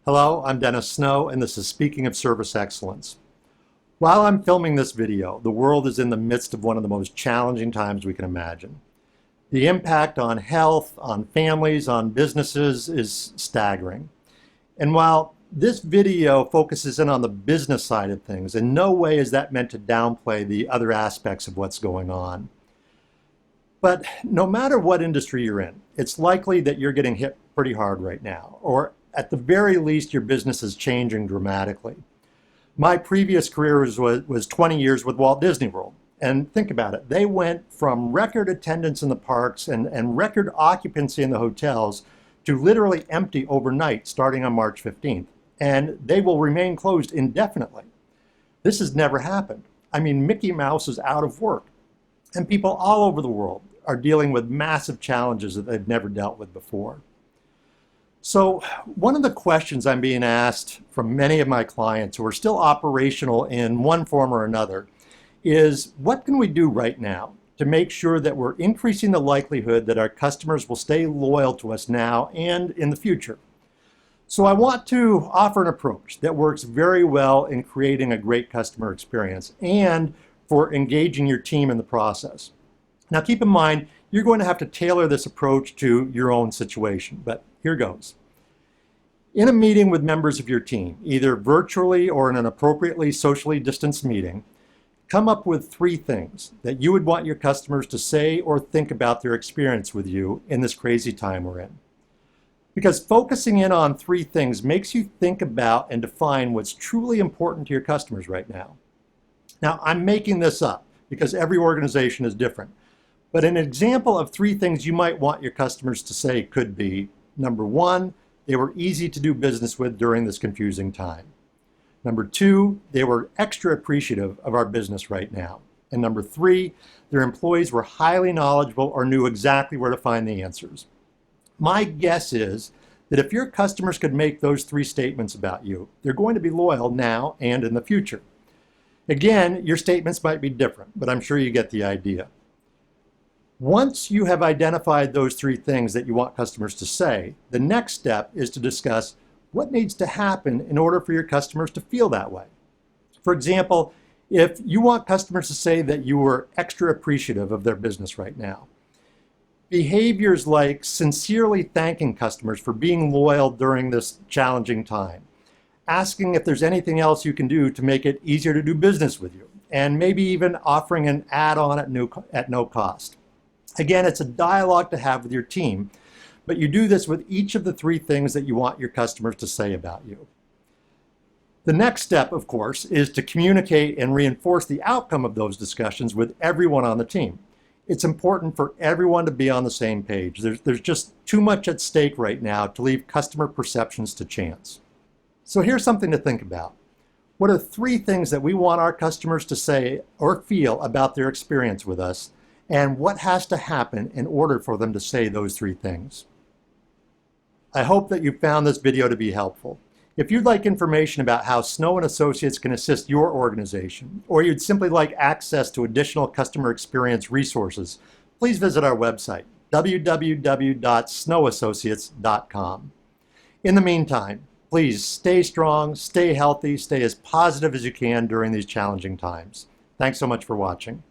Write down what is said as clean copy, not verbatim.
Hello, I'm Dennis Snow, and this is Speaking of Service Excellence. While I'm filming this video, the world is in the midst of one of the most challenging times we can imagine. The impact on health, on families, on businesses is staggering. And while this video focuses in on the business side of things, in no way is that meant to downplay the other aspects of what's going on. But no matter what industry you're in, it's likely that you're getting hit pretty hard right now, or at the very least, your business is changing dramatically. My previous career was 20 years with Walt Disney World. And think about it, they went from record attendance in the parks and record occupancy in the hotels to literally empty overnight starting on March 15th. And they will remain closed indefinitely. This has never happened. I mean, Mickey Mouse is out of work. And people all over the world are dealing with massive challenges that they've never dealt with before. So one of the questions I'm being asked from many of my clients who are still operational in one form or another is, what can we do right now to make sure that we're increasing the likelihood that our customers will stay loyal to us now and in the future? So I want to offer an approach that works very well in creating a great customer experience and for engaging your team in the process. Now keep in mind, you're going to have to tailor this approach to your own situation, but here goes. In a meeting with members of your team, either virtually or in an appropriately socially distanced meeting, come up with 3 things that you would want your customers to say or think about their experience with you in this crazy time we're in. Because focusing in on 3 things makes you think about and define what's truly important to your customers right now. Now, I'm making this up because every organization is different. But an example of 3 things you might want your customers to say could be, number 1, they were easy to do business with during this confusing time. Number 2, they were extra appreciative of our business right now. And number 3, their employees were highly knowledgeable or knew exactly where to find the answers. My guess is that if your customers could make those 3 statements about you, they're going to be loyal now and in the future. Again, your statements might be different, but I'm sure you get the idea. Once you have identified those 3 things that you want customers to say, the next step is to discuss what needs to happen in order for your customers to feel that way. For example, if you want customers to say that you were extra appreciative of their business right now, behaviors like sincerely thanking customers for being loyal during this challenging time, asking if there's anything else you can do to make it easier to do business with you, and maybe even offering an add-on at no cost. Again, it's a dialogue to have with your team, but you do this with each of the 3 things that you want your customers to say about you. The next step, of course, is to communicate and reinforce the outcome of those discussions with everyone on the team. It's important for everyone to be on the same page. There's just too much at stake right now to leave customer perceptions to chance. So here's something to think about. What are 3 things that we want our customers to say or feel about their experience with us? And what has to happen in order for them to say those 3 things? I hope that you found this video to be helpful. If you'd like information about how Snow & Associates can assist your organization, or you'd simply like access to additional customer experience resources, please visit our website, www.snowassociates.com. In the meantime, please stay strong, stay healthy, stay as positive as you can during these challenging times. Thanks so much for watching.